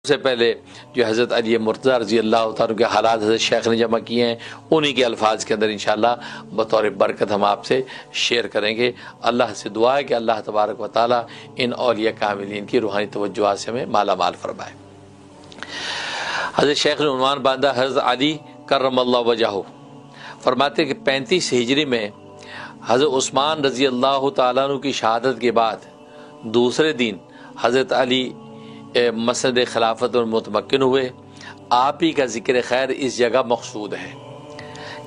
سے پہلے جو حضرت علی مرتضیٰ رضی اللہ تعالیٰ کے حالات حضرت شیخ نے جمع کیے ہیں، انہی کے الفاظ کے اندر انشاءاللہ بطور برکت ہم آپ سے شیئر کریں گے۔ اللہ سے دعا ہے کہ اللہ تبارک و تعالیٰ ان اولیاء کاملین کی روحانی توجہات سے ہمیں مالا مال فرمائے۔ حضرت شیخ نے عنوان باندھا حضرت علی کرم اللہ وجہہ، فرماتے کہ 35 ہجری میں حضرت عثمان رضی اللہ تعالیٰ عنہ کی شہادت کے بعد دوسرے دن حضرت علی مسند خلافت اور متمکن ہوئے۔ آپ ہی کا ذکر خیر اس جگہ مقصود ہے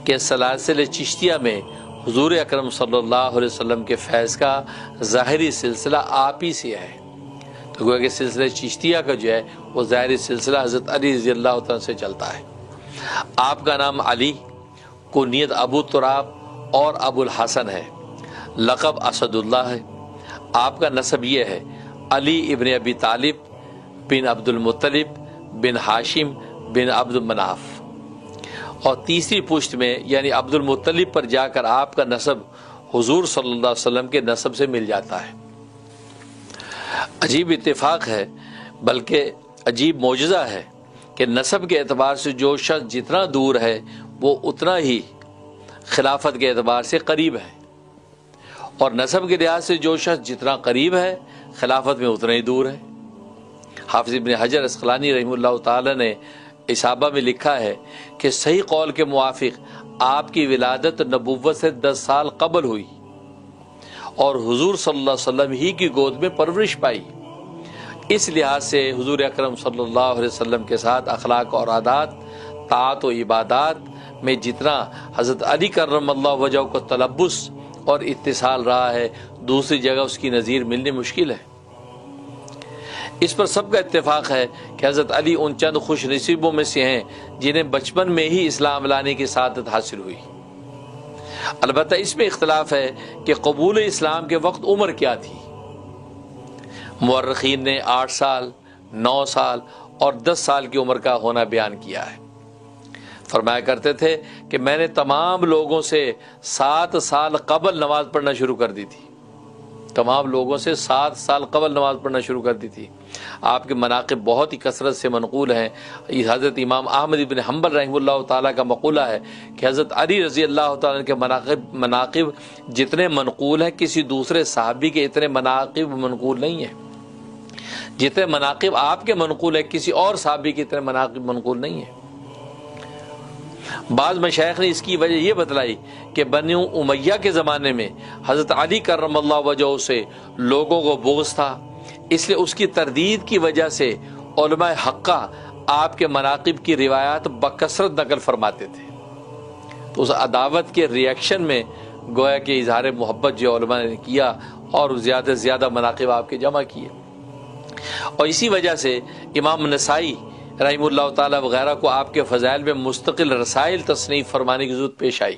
کہ سلاسل چشتیہ میں حضور اکرم صلی اللہ علیہ وسلم کے فیض کا ظاہری سلسلہ آپ ہی سے ہے، تو گویا کہ سلسلہ چشتیہ کا جو ہے وہ ظاہری سلسلہ حضرت علی رضی اللہ تعالیٰ سے چلتا ہے۔ آپ کا نام علی، کنیت ابو تراب اور ابو الحسن ہے، لقب اسد اللہ ہے۔ آپ کا نسب یہ ہے علی ابن ابی طالب بن عبد المطلب بن ہاشم بن عبد مناف، اور تیسری پشت میں یعنی عبد المطلب پر جا کر آپ کا نسب حضور صلی اللہ علیہ وسلم کے نسب سے مل جاتا ہے۔ عجیب اتفاق ہے، بلکہ عجیب معجزہ ہے کہ نسب کے اعتبار سے جو شخص جتنا دور ہے وہ اتنا ہی خلافت کے اعتبار سے قریب ہے، اور نسب کے لحاظ سے جو شخص جتنا قریب ہے خلافت میں اتنا ہی دور ہے۔ حافظ ابن حجر عسقلانی رحمہ اللہ تعالی نے اصابہ میں لکھا ہے کہ صحیح قول کے موافق آپ کی ولادت نبوت سے 10 سال قبل ہوئی اور حضور صلی اللہ علیہ وسلم ہی کی گود میں پرورش پائی۔ اس لحاظ سے حضور اکرم صلی اللہ علیہ وسلم کے ساتھ اخلاق اور عادات، طاعت و عبادات میں جتنا حضرت علی کرم اللہ وجہہ کو تلبس اور اتصال رہا ہے، دوسری جگہ اس کی نظیر ملنی مشکل ہے۔ اس پر سب کا اتفاق ہے کہ حضرت علی ان چند خوش نصیبوں میں سے ہیں جنہیں بچپن میں ہی اسلام لانے کی سعادت حاصل ہوئی۔ البتہ اس میں اختلاف ہے کہ قبول اسلام کے وقت عمر کیا تھی۔ مورخین نے 8 سال، 9 سال اور 10 سال کی عمر کا ہونا بیان کیا ہے۔ فرمایا کرتے تھے کہ میں نے تمام لوگوں سے 7 سال قبل نماز پڑھنا شروع کر دی تھی، تمام لوگوں سے 7 سال قبل نماز پڑھنا شروع کر دی تھی۔ آپ کے مناقب بہت ہی کثرت سے منقول ہیں۔ حضرت امام احمد بن حنبل رحمہ اللہ تعالیٰ کا مقولہ ہے کہ حضرت علی رضی اللہ تعالیٰ کے مناقب جتنے منقول ہیں کسی دوسرے صحابی کے اتنے مناقب منقول نہیں ہیں، جتنے مناقب آپ کے منقول ہیں کسی اور صحابی کے اتنے مناقب منقول نہیں ہیں۔ بعض مشائخ نے اس کی وجہ یہ بتلائی کہ بنو امیہ کے زمانے میں حضرت علی کرم اللہ وجہہ سے لوگوں کو بغض تھا، اس لیے اس کی تردید کی وجہ سے علماء حقہ آپ کے مناقب کی روایات بکثرت نقل فرماتے تھے۔ تو اس عداوت کے ریئیکشن میں گویا کہ اظہار محبت جو علماء نے کیا اور زیادہ سے زیادہ مناقب آپ کے جمع کیے، اور اسی وجہ سے امام نسائی رحمہ اللہ تعالیٰ وغیرہ کو آپ کے فضائل میں مستقل رسائل تصنیف فرمانے کی ضرورت پیش آئی۔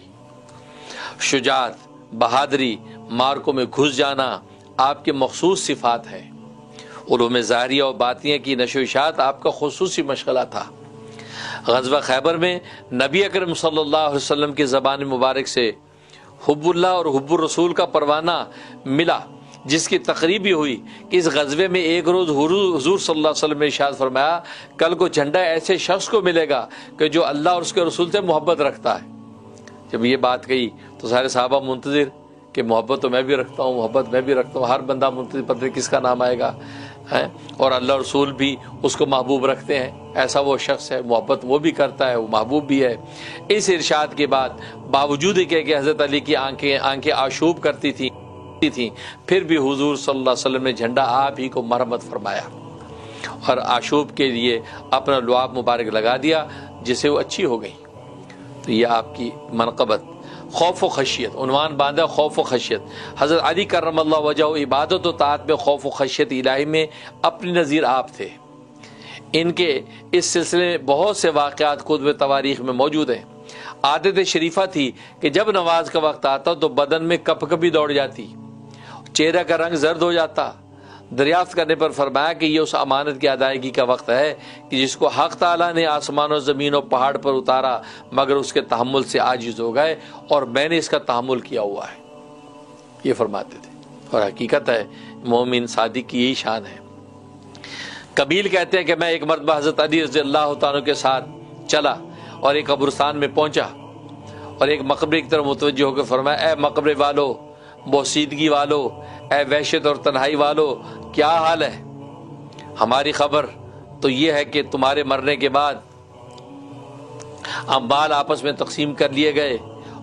شجاعت، بہادری، مارکوں میں گھس جانا آپ کے مخصوص صفات ہیں۔ علوم ظاہریہ اور باطنیہ کی نشو و اشاعت آپ کا خصوصی مشغلہ تھا۔ غزوہ خیبر میں نبی اکرم صلی اللہ علیہ وسلم کی زبان مبارک سے حب اللہ اور حب الرسول کا پروانہ ملا، جس کی تقریب بھی ہوئی کہ اس غزوے میں ایک روز حضور صلی اللہ علیہ وسلم نے ارشاد فرمایا کل کو جھنڈا ایسے شخص کو ملے گا کہ جو اللہ اور اس کے رسول سے محبت رکھتا ہے۔ جب یہ بات کہی تو سارے صحابہ منتظر کہ محبت تو میں بھی رکھتا ہوں، محبت میں بھی رکھتا ہوں، ہر بندہ منتظر پتہ کس کا نام آئے گا، اور اللہ رسول بھی اس کو محبوب رکھتے ہیں، ایسا وہ شخص ہے، محبت وہ بھی کرتا ہے، وہ محبوب بھی ہے۔ اس ارشاد کے بعد باوجود کہ حضرت علی کی آنکھیں آشوب کرتی تھیں پھر بھی حضور صلی اللہ علیہ وسلم نے جھنڈا آپ ہی کو مرمت فرمایا اور آشوب کے لیے اپنا لعاب مبارک لگا دیا، جس سے وہ اچھی ہو گئی۔ تو یہ آپ کی منقبت، خوف و خشیت، عنوان باندھا خوف و خشیت۔ حضرت علی کرم اللہ وجہہ عبادت و طاعت میں خوف و خشیت الہی میں اپنی نظیر آپ تھے۔ ان کے اس سلسلے میں بہت سے واقعات کتب تواریخ میں موجود ہیں۔ عادت شریفہ تھی کہ جب نماز کا وقت آتا تو بدن میں کپ کپی دوڑ جاتی، چہرہ کا رنگ زرد ہو جاتا۔ دریافت کرنے پر فرمایا کہ یہ اس امانت کی ادائیگی کا وقت ہے کہ جس کو حق تعالیٰ نے آسمان و زمین و پہاڑ پر اتارا، مگر اس کے تحمل سے عاجز ہو گئے اور میں نے اس کا تحمل کیا ہوا ہے، یہ فرماتے تھے۔ اور حقیقت ہے مومن صادق کی یہی شان ہے۔ کمیل کہتے ہیں کہ میں ایک مرتبہ حضرت علی رضی اللہ تعالیٰ عنہ کے ساتھ چلا اور ایک قبرستان میں پہنچا اور ایک مقبرے کی طرف متوجہ ہو کے فرمایا، اے مقبرے والو، بوسیدگی والو، اے وحشت اور تنہائی والو، کیا حال ہے؟ ہماری خبر تو یہ ہے کہ تمہارے مرنے کے بعد اموال آپس میں تقسیم کر لیے گئے،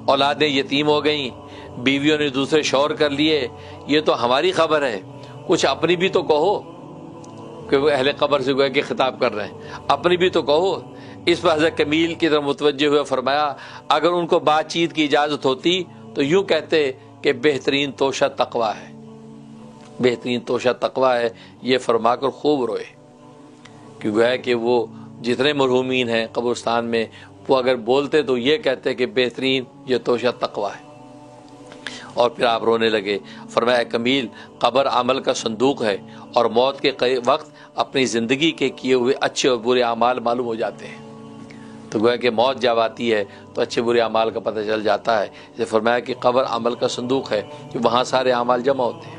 اولادیں یتیم ہو گئیں، بیویوں نے دوسرے شوہر کر لیے، یہ تو ہماری خبر ہے، کچھ اپنی بھی تو کہو۔ کہ وہ اہل قبر سے گویا کہ خطاب کر رہے ہیں، اپنی بھی تو کہو۔ اس پر حضرت کمیل کی طرف متوجہ ہوئے فرمایا، اگر ان کو بات چیت کی اجازت ہوتی تو یوں کہتے کہ بہترین توشہ تقویٰ ہے، بہترین توشہ تقویٰ ہے، یہ فرما کر خوب روئے۔ کہ گویا کہ وہ جتنے مرحومین ہیں قبرستان میں، وہ اگر بولتے تو یہ کہتے کہ بہترین یہ توشہ تقویٰ ہے۔ اور پھر آپ رونے لگے۔ فرمایا، کمیل، قبر عمل کا صندوق ہے اور موت کے وقت اپنی زندگی کے کیے ہوئے اچھے اور برے اعمال معلوم ہو جاتے ہیں۔ تو گویا کہ موت جب آتی ہے تو اچھے برے اعمال کا پتہ چل جاتا ہے۔ اسے فرمایا کہ قبر عمل کا صندوق ہے کہ وہاں سارے اعمال جمع ہوتے ہیں۔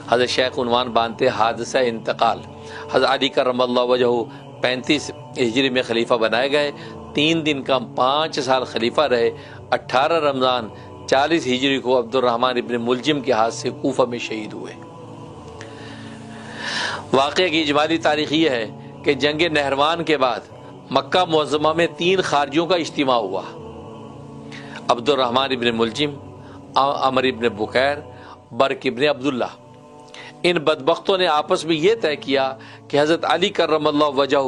حضرت شیخ عنوان باندھتے حادثہ انتقال۔ حضرت علی کرم اللہ وجہہ 35 ہجری میں خلیفہ بنائے گئے، 3 دن کم 5 سال خلیفہ رہے۔ 18 رمضان 40 ہجری کو عبد الرحمن ابن ملجم کے ہاتھ سے کوفہ میں شہید ہوئے۔ واقعہ کی اجمالی تاریخ یہ ہے کہ جنگ نہروان کے بعد مکہ معظمہ میں 3 خارجیوں کا اجتماع ہوا، عبد الرحمن ابن ملجم، عمر ابن بکیر، برق ابن عبداللہ۔ ان بدبختوں نے آپس میں یہ طے کیا کہ حضرت علی کرم اللہ وجہہ،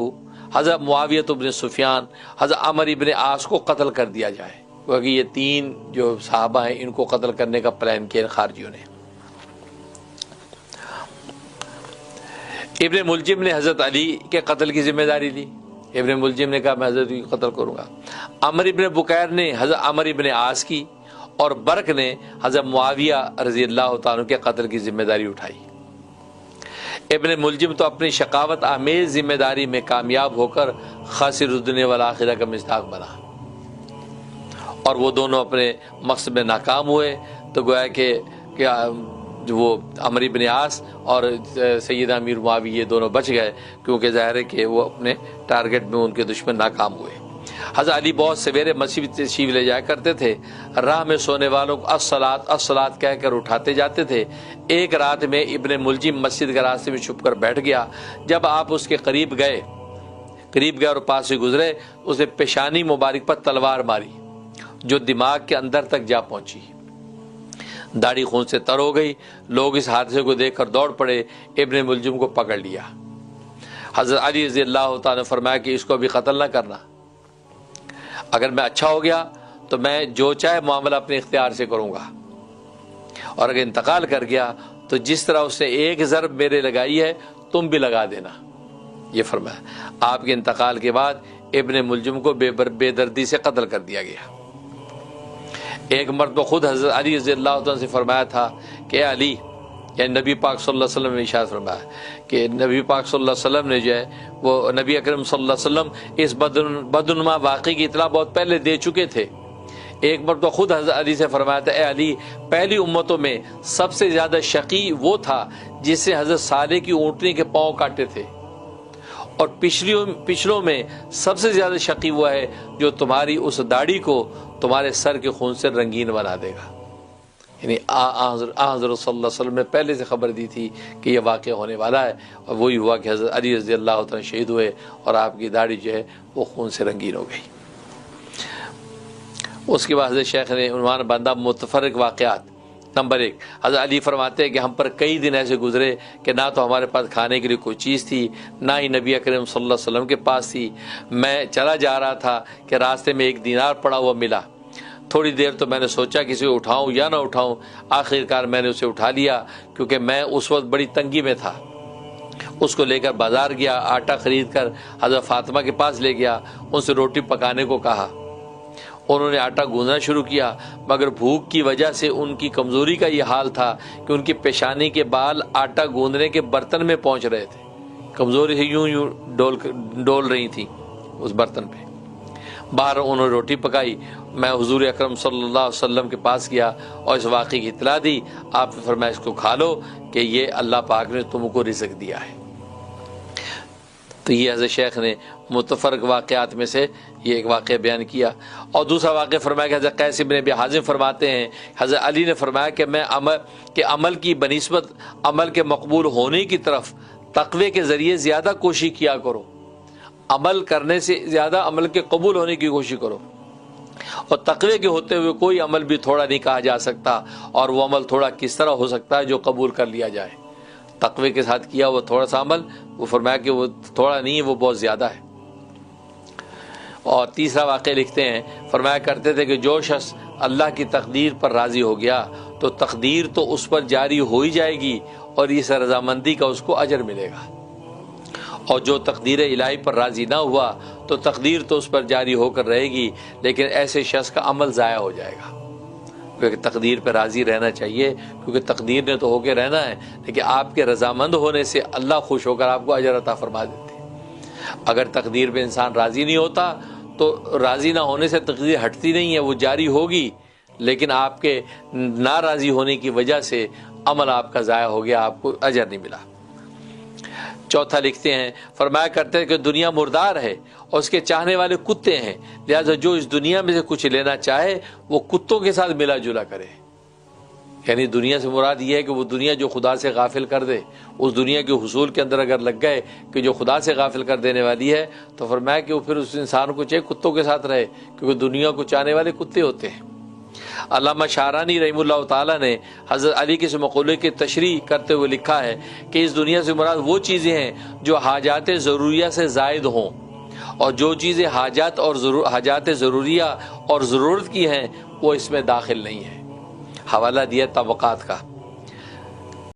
حضرت معاویہ ابن سفیان، حضرت عمر ابن عاص کو قتل کر دیا جائے، کیونکہ یہ 3 جو صحابہ ہیں ان کو قتل کرنے کا پلان کیا خارجیوں نے۔ ابن ملجم نے حضرت علی کے قتل کی ذمہ داری لی، ابن ملجم نے کہا میں حضرت کی قتل کروں گا۔ عمر ابن بکیر نے حضرت عمر ابن عاص کی، اور برق نے حضرت معاویہ رضی اللہ تعالیٰ کے قتل کی ذمہ داری اٹھائی۔ ابن ملجم تو اپنی شقاوت آمیز ذمہ داری میں کامیاب ہو کر خاسر الدنیا والآخرہ کا مصداق بنا، اور وہ دونوں اپنے مقصد میں ناکام ہوئے۔ تو گویا کہ وہ عمر بن عاص اور سیدہ امیر معاویہ یہ دونوں بچ گئے، کیونکہ ظاہر ہے کہ وہ اپنے ٹارگٹ میں ان کے دشمن ناکام ہوئے۔ حضرت علی بہت سویرے مسجد تشریف لے جایا کرتے تھے، راہ میں سونے والوں کو الصلاۃ الصلاۃ کہہ کر اٹھاتے جاتے تھے۔ ایک رات میں ابن ملجم مسجد کے راستے میں چھپ کر بیٹھ گیا۔ جب آپ اس کے قریب گئے اور پاس سے گزرے، اسے پیشانی مبارک پر تلوار ماری جو دماغ کے اندر تک جا پہنچی، داڑھی خون سے تر ہو گئی۔ لوگ اس حادثے کو دیکھ کر دوڑ پڑے، ابن ملجم کو پکڑ لیا۔ حضرت علی رضی اللہ تعالیٰ نے فرمایا کہ اس کو ابھی قتل نہ کرنا، اگر میں اچھا ہو گیا تو میں جو چاہے معاملہ اپنے اختیار سے کروں گا، اور اگر انتقال کر گیا تو جس طرح اس نے ایک ضرب میرے لگائی ہے تم بھی لگا دینا، یہ فرمایا۔ آپ کے انتقال کے بعد ابن ملجم کو بے دردی سے قتل کر دیا گیا۔ ایک مرتبہ خود حضرت علی رضی اللہ عنہ سے فرمایا تھا کہ اے علی، یعنی نبی پاک صلی اللہ علیہ وسلم نے ارشاد فرمایا کہ نبی پاک صلی اللہ علیہ وسلم نے جو ہے وہ نبی اکرم صلی اللہ علیہ وسلم اس بدعنما واقعے کی اطلاع بہت پہلے دے چکے تھے۔ ایک مرتبہ خود حضرت علی سے فرمایا تھا، اے علی، پہلی امتوں میں سب سے زیادہ شقی وہ تھا جس سے حضرت صالح کی اونٹنی کے پاؤں کاٹے تھے، اور پچھلوں میں سب سے زیادہ شقی وہ ہے جو تمہاری اس داڑھی کو تمہارے سر کے خون سے رنگین بنا دے گا۔ یعنی حضرت صلی اللہ علیہ وسلم نے پہلے سے خبر دی تھی کہ یہ واقعہ ہونے والا ہے، اور وہی ہوا کہ حضرت علی رضی اللہ عنہ شہید ہوئے اور آپ کی داڑھی جو ہے وہ خون سے رنگین ہو گئی۔ اس کے بعد حضرت شیخ نے عنوان باندھا متفرق واقعات۔ نمبر 1، حضرت علی فرماتے ہیں کہ ہم پر کئی دن ایسے گزرے کہ نہ تو ہمارے پاس کھانے کے لیے کوئی چیز تھی، نہ ہی نبی اکرم صلی اللہ علیہ وسلم کے پاس تھی۔ میں چلا جا رہا تھا کہ راستے میں ایک دینار پڑا ہوا ملا۔ تھوڑی دیر تو میں نے سوچا کسی کو اٹھاؤں یا نہ اٹھاؤں، آخر کار میں نے اسے اٹھا لیا، کیونکہ میں اس وقت بڑی تنگی میں تھا۔ اس کو لے کر بازار گیا، آٹا خرید کر حضرت فاطمہ کے پاس لے گیا، ان سے روٹی پکانے کو کہا۔ انہوں نے آٹا گوندنا شروع کیا، مگر بھوک کی وجہ سے ان کی کمزوری کا یہ حال تھا کہ ان کی پیشانی کے بال آٹا گوندنے کے برتن میں پہنچ رہے تھے، کمزوری سے یوں ڈول رہی تھی اس برتن پہ۔ باہر انہوں نے روٹی پکائی، میں حضور اکرم صلی اللہ علیہ وسلم کے پاس گیا اور اس واقعے کی اطلاع دی۔ آپ نے فرمایا اس کو کھا لو کہ یہ اللہ پاک نے تم کو رزق دیا ہے۔ تو یہ حضرت شیخ نے متفرق واقعات میں سے یہ ایک واقعہ بیان کیا. اور دوسرا واقعہ فرمایا کہ حضرت قیس بن ابی حازم فرماتے ہیں حضرت علی نے فرمایا کہ عمل کی بنسبت عمل کے مقبول ہونے کی طرف تقوی کے ذریعے زیادہ کوشش کیا کرو، عمل کرنے سے زیادہ عمل کے قبول ہونے کی کوشش کرو. اور تقوی کے ہوتے ہوئے کوئی عمل بھی تھوڑا نہیں کہا جا سکتا، اور وہ عمل تھوڑا کس طرح ہو سکتا ہے جو قبول کر لیا جائے. تقوی کے ساتھ کیا وہ تھوڑا سا عمل، وہ فرمایا کہ وہ تھوڑا نہیں ہے، وہ بہت زیادہ ہے. اور تیسرا واقعہ لکھتے ہیں فرمایا کرتے تھے کہ جو شخص اللہ کی تقدیر پر راضی ہو گیا تو تقدیر تو اس پر جاری ہو ہی جائے گی اور اس رضامندی کا اس کو اجر ملے گا، اور جو تقدیر الہی پر راضی نہ ہوا تو تقدیر تو اس پر جاری ہو کر رہے گی لیکن ایسے شخص کا عمل ضائع ہو جائے گا. کیونکہ تقدیر پہ راضی رہنا چاہیے، کیونکہ تقدیر نے تو ہو کے رہنا ہے، لیکن آپ کے رضامند ہونے سے اللہ خوش ہو کر آپ کو اجر عطا فرما دیتے ہیں. اگر تقدیر پہ انسان راضی نہیں ہوتا تو راضی نہ ہونے سے تقدیر ہٹتی نہیں ہے، وہ جاری ہوگی، لیکن آپ کے ناراضی ہونے کی وجہ سے عمل آپ کا ضائع ہو گیا، آپ کو اجر نہیں ملا. چوتھا لکھتے ہیں فرمایا کرتے ہیں کہ دنیا مردار ہے اور اس کے چاہنے والے کتے ہیں، لہذا جو اس دنیا میں سے کچھ لینا چاہے وہ کتوں کے ساتھ ملا جلا کرے. یعنی دنیا سے مراد یہ ہے کہ وہ دنیا جو خدا سے غافل کر دے، اس دنیا کے حصول کے اندر اگر لگ گئے کہ جو خدا سے غافل کر دینے والی ہے تو فرمایا کہ وہ پھر اس انسان کو چاہے کتوں کے ساتھ رہے، کیونکہ دنیا کو چاہنے والے کتے ہوتے ہیں. علامہ شعرانی رحمہ اللہ تعالیٰ نے حضرت علی کے اس مقولے کی تشریح کرتے ہوئے لکھا ہے کہ اس دنیا سے مراد وہ چیزیں ہیں جو حاجات ضروریہ سے زائد ہوں، اور جو چیزیں حاجات ضروریہ اور ضرورت کی ہیں وہ اس میں داخل نہیں ہیں. حوالہ دیا طبقات کا.